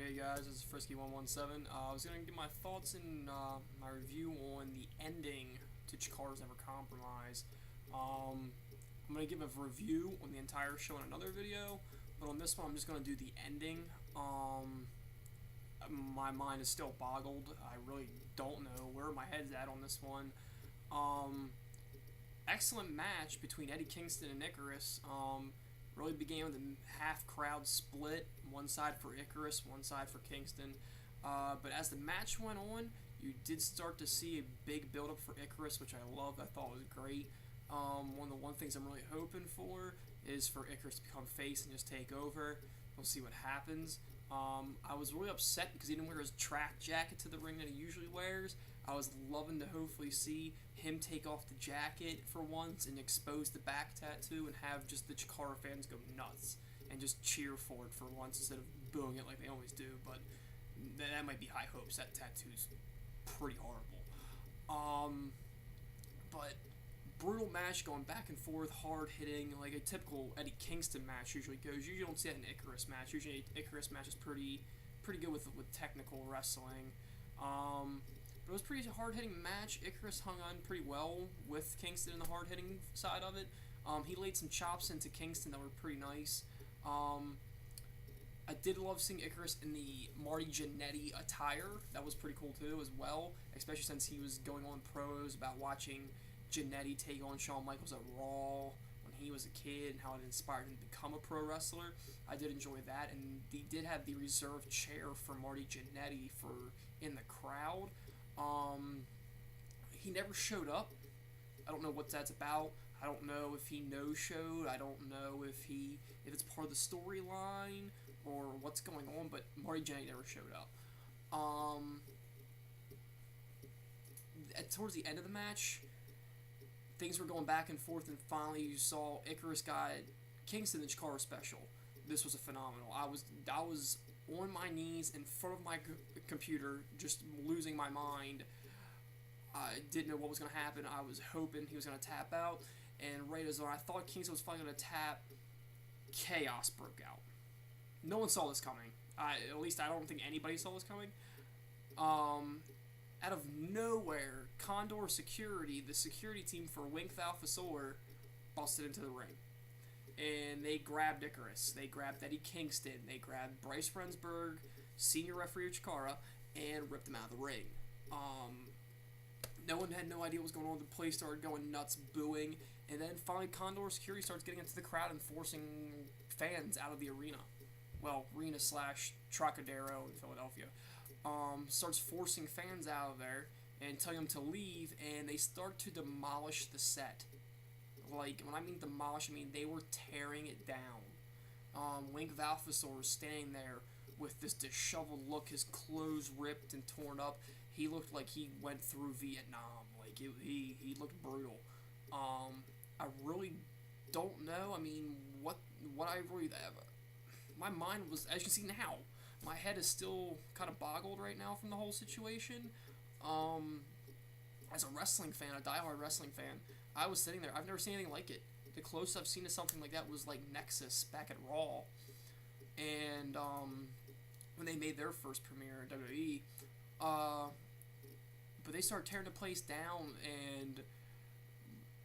Hey guys, this is Frisky117. I was going to give my thoughts and my review on the ending to Chikara's Never Compromise. I'm going to give a review on the entire show in another video, but on this one I'm just going to do the ending. My mind is still boggled. I really don't know where my head's at on this one. Excellent match between Eddie Kingston and Icarus. Really began with a half crowd split, one side for Icarus, one side for Kingston. But as the match went on, you did start to see a big build up for Icarus, which I loved. I thought was great. One of the things I'm really hoping for is for Icarus to become face and just take over. We'll see what happens. I was really upset because he didn't wear his track jacket to the ring that he usually wears. I was loving to hopefully see him take off the jacket for once and expose the back tattoo and have just the Chikara fans go nuts and just cheer for it for once instead of booing it like they always do. But that might be high hopes. That tattoo's pretty horrible. But brutal match going back and forth, hard hitting, like a typical Eddie Kingston match usually goes. Usually you don't see that in an Icarus match. Usually an Icarus match is pretty good with technical wrestling. But it was a pretty hard hitting match. Icarus hung on pretty well with Kingston in the hard hitting side of it. He laid some chops into Kingston that were pretty nice. I did love seeing Icarus in the Marty Jannetty attire. That was pretty cool too as well, especially since he was going on pros about watching Jannetty take on Shawn Michaels at Raw when he was a kid and how it inspired him to become a pro wrestler. I did enjoy that, and he did have the reserved chair for Marty Jannetty in the crowd. He never showed up. I don't know what that's about. I don't know if he no-showed. I don't know if it's part of the storyline or what's going on, but Marty Jannetty never showed up. Towards the end of the match, things were going back and forth, and finally you saw Icarus got Kingston the Chikara special. This was a phenomenal. I was on my knees in front of my computer, just losing my mind. I didn't know what was going to happen. I was hoping he was going to tap out, and right as I thought Kingston was finally going to tap, chaos broke out. No one saw this coming. At least I don't think anybody saw this coming. Out of nowhere, Condor Security, the security team for Wink Valfasaur, busted into the ring. And they grabbed Icarus. They grabbed Eddie Kingston. They grabbed Bryce Rensburg, senior referee of Chikara, and ripped them out of the ring. No one had no idea what was going on. The place started going nuts, booing. And then finally Condor Security starts getting into the crowd and forcing fans out of the arena. Well, arena / Trocadero in Philadelphia. Starts forcing fans out of there and telling them to leave, and they start to demolish the set. Like, when I mean demolish, I mean they were tearing it down. Wink Valfasaur was standing there with this disheveled look, his clothes ripped and torn up. He looked like he went through Vietnam. Like, he looked brutal. I really don't know. I mean, what I really... my mind was, as you can see now, my head is still kind of boggled right now from the whole situation. As a wrestling fan, a diehard wrestling fan, I was sitting there. I've never seen anything like it. The closest I've seen to something like that was like Nexus back at Raw. And when they made their first premiere in WWE. But they started tearing the place down, and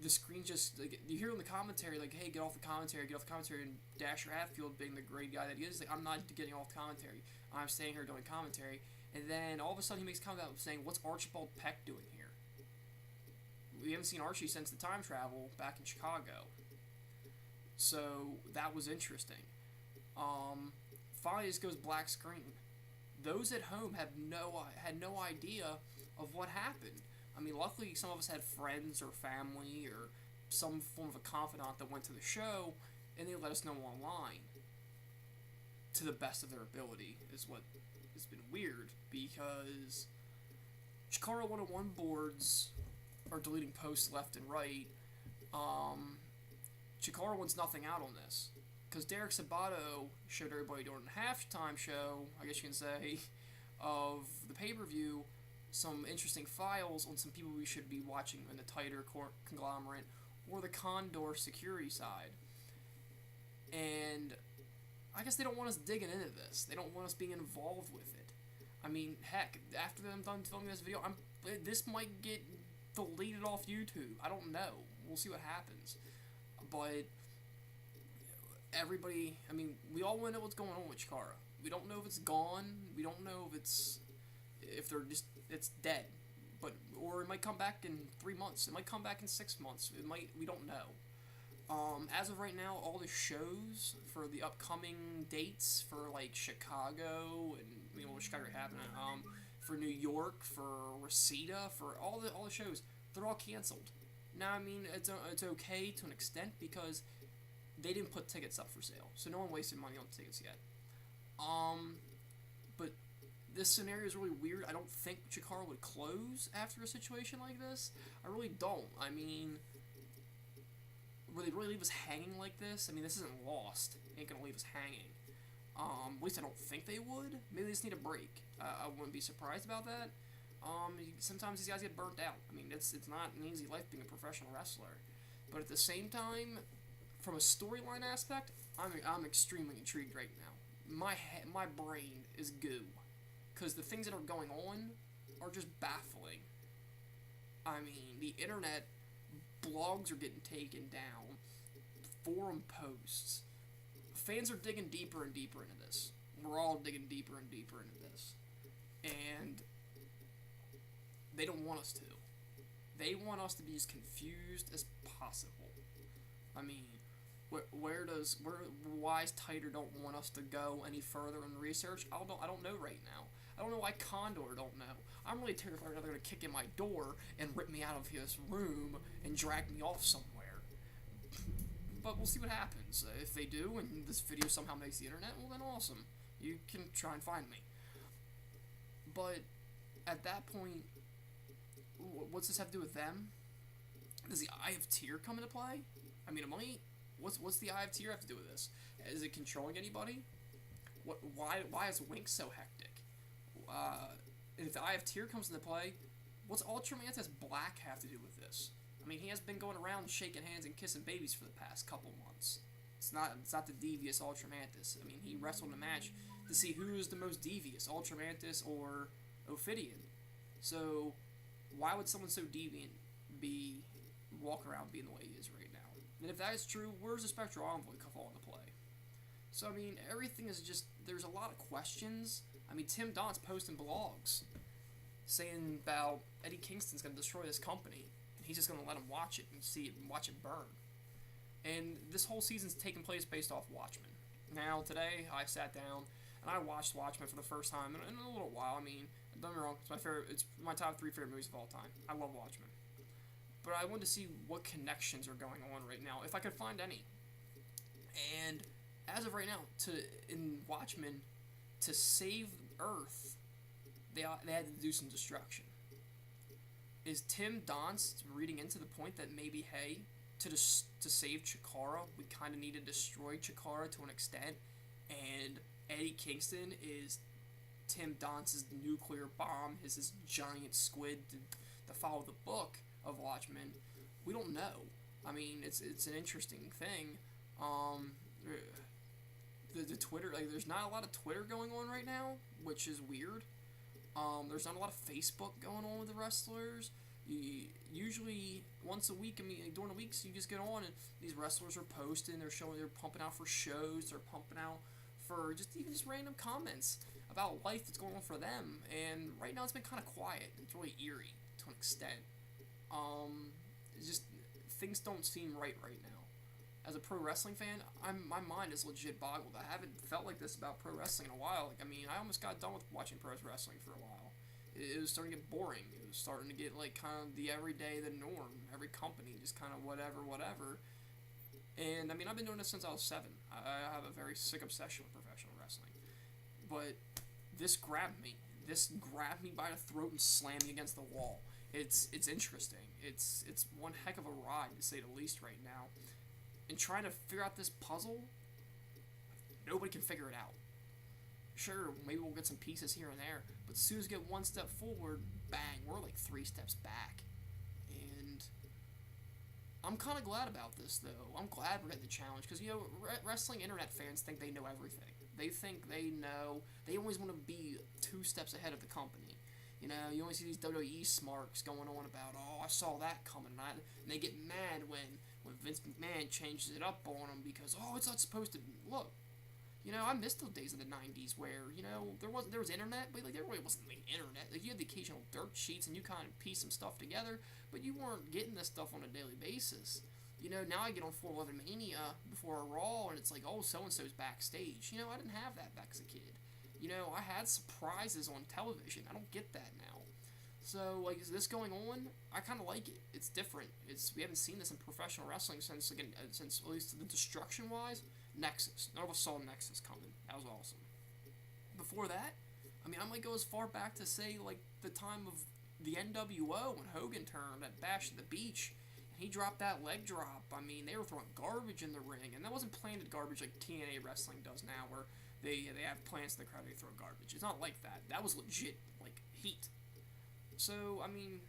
the screen just, like, you hear in the commentary, like, hey, get off the commentary, and Dasher Hatfield, being the great guy that he is, like, I'm not getting off the commentary, I'm staying here doing commentary. And then all of a sudden he makes a comment out saying, what's Archibald Peck doing here? We haven't seen Archie since the time travel back in Chicago. So that was interesting. Finally, this goes black screen. Those at home had no idea of what happened. I mean, luckily some of us had friends or family or some form of a confidant that went to the show, and they let us know online. To the best of their ability is what has been weird, because Chikara 101 boards are deleting posts left and right. Chikara wants nothing out on this, because Derek Sabato showed everybody during the halftime show, I guess you can say, of the pay-per-view, some interesting files on some people we should be watching in the tighter conglomerate or the Condor Security side. And I guess they don't want us digging into this. They don't want us being involved with it. I mean, heck, after I'm done filming this video, this might get deleted off YouTube. I don't know. We'll see what happens. But everybody, I mean, we all want to know what's going on with Chikara. We don't know if it's gone. We don't know if they're just, it's dead. But, or it might come back in 3 months. It might come back in 6 months. We don't know. As of right now, all the shows for the upcoming dates for, like, Chicago, and, Chicago happening, for New York, for Reseda, for all the shows, they're all canceled. Now, I mean, it's okay to an extent, because they didn't put tickets up for sale, so no one wasted money on tickets yet. But this scenario is really weird. I don't think Chikara would close after a situation like this. I really don't. I mean, would they really leave us hanging like this? I mean, this isn't Lost. They ain't gonna leave us hanging. At least I don't think they would. Maybe they just need a break. I wouldn't be surprised about that. Sometimes these guys get burnt out. I mean, it's not an easy life being a professional wrestler. But at the same time, from a storyline aspect, I'm extremely intrigued right now. My brain is goo, because the things that are going on are just baffling. I mean, the internet, blogs are getting taken down, forum posts. Fans are digging deeper and deeper into this. We're all digging deeper and deeper into this. And they don't want us to. They want us to be as confused as possible. I mean, why Tighter don't want us to go any further in research? I don't know right now. I don't know why Condor don't know. I'm really terrified they're going to kick in my door and rip me out of his room and drag me off somewhere. But we'll see what happens. If they do, and this video somehow makes the internet, well then awesome. You can try and find me. But at that point, what's this have to do with them? Does the Eye of Tyr come into play? I mean, what's the Eye of Tyr have to do with this? Is it controlling anybody? Why is Wink so hectic? And if the Eye of Tyr comes into play, what's Ultramantis Black have to do with this? I mean, he has been going around shaking hands and kissing babies for the past couple months. It's not the devious Ultramantis. I mean, he wrestled in a match to see who is the most devious, Ultramantis or Ophidian. So, why would someone so deviant walk around being the way he is right now? And if that is true, where's the Spectral Envoy fall into play? So, I mean, everything is just, there's a lot of questions. I mean, Tim Don's posting blogs saying about Eddie Kingston's going to destroy this company, and he's just going to let him watch it and see it and watch it burn. And this whole season's taking place based off Watchmen. Now, today, I sat down and I watched Watchmen for the first time in a little while. I mean, don't get me wrong, it's my top 3 favorite movies of all time. I love Watchmen. But I wanted to see what connections are going on right now, if I could find any. And as of right now, in Watchmen, to save Earth, they had to do some destruction. Is Tim Donst reading into the point that maybe, hey, to save Chikara, we kind of need to destroy Chikara to an extent, and Eddie Kingston is Tim Donst's nuclear bomb, his giant squid to follow the book of Watchmen? We don't know. I mean, it's an interesting thing. The Twitter, like, there's not a lot of Twitter going on right now, which is weird. There's not a lot of Facebook going on with the wrestlers. Usually once a week, I mean, during the weeks, you just get on and these wrestlers are posting, they're pumping out for shows, they're pumping out for just random comments about life that's going on for them. And right now it's been kind of quiet. It's really eerie to an extent. It's just, things don't seem right now. As a pro wrestling fan, my mind is legit boggled. I haven't felt like this about pro wrestling in a while. Like, I mean, I almost got done with watching pro wrestling for a while. It was starting to get boring. It was starting to get, like, kind of the everyday, the norm. Every company, just kind of whatever. And, I mean, I've been doing this since I was 7. I have a very sick obsession with professional wrestling. But this grabbed me. This grabbed me by the throat and slammed me against the wall. It's interesting. It's one heck of a ride, to say the least, right now. And trying to figure out this puzzle, nobody can figure it out. Sure, maybe we'll get some pieces here and there, but as soon as we get one step forward, bang, we're like 3 steps back. And I'm kind of glad about this, though. I'm glad we're getting the challenge because, wrestling internet fans think they know everything. They think they know. They always want to be 2 steps ahead of the company. You always see these WWE smarks going on about, oh, I saw that coming, and they get mad when Vince McMahon changes it up on them because, oh, it's not supposed to look. I missed those days in the '90s where there was internet, but like there really wasn't the internet. Like you had the occasional dirt sheets and you kind of piece some stuff together, but you weren't getting this stuff on a daily basis. Now I get on 411 Mania before a Raw and it's like, oh, so and so's backstage. I didn't have that back as a kid. I had surprises on television. I don't get that now. So, like, is this going on? I kind of like it. It's different. We haven't seen this in professional wrestling since at least the destruction wise. Nexus. None of us saw Nexus coming. That was awesome. Before that, I might go as far back to say like the time of the NWO when Hogan turned at Bash at the Beach. And he dropped that leg drop. They were throwing garbage in the ring, and that wasn't planted garbage like TNA wrestling does now, where they have plants in the crowd, they throw garbage. It's not like that. That was legit, like, heat. So, I'm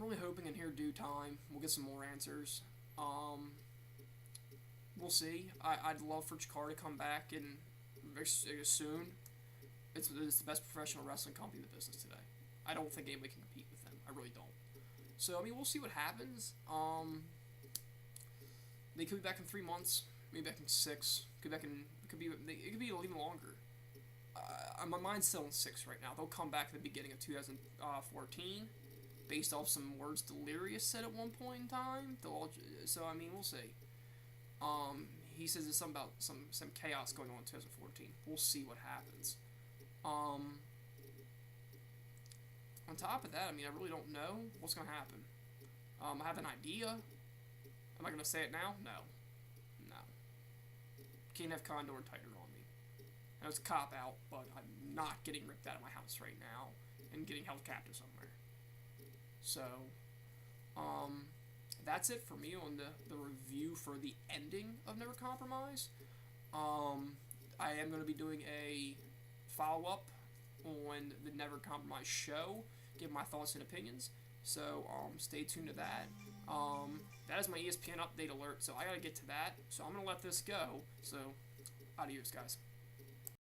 really hoping in here due time we'll get some more answers. We'll see. I'd love for Chikara to come back and very soon. It's the best professional wrestling company in the business today. I don't think anybody can compete with them. I really don't. So, we'll see what happens. They could be back in 3 months, maybe back in 6. It could be even longer. My mind's still in 6 right now. They'll come back at the beginning of 2014, based off some words Delirious said at one point in time. We'll see. He says there's something about some chaos going on in 2014. We'll see what happens. On top of that, I really don't know what's going to happen. I have an idea. Am I going to say it now? No. Can't have Condor and Tiger on me. That was a cop-out, but I'm not getting ripped out of my house right now and getting held captive somewhere. So, that's it for me on the review for the ending of Never Compromise. I am going to be doing a follow-up on the Never Compromise show, give my thoughts and opinions. So, stay tuned to that. That is my ESPN update alert, so I gotta get to that. So I'm gonna let this go. So, adios, guys.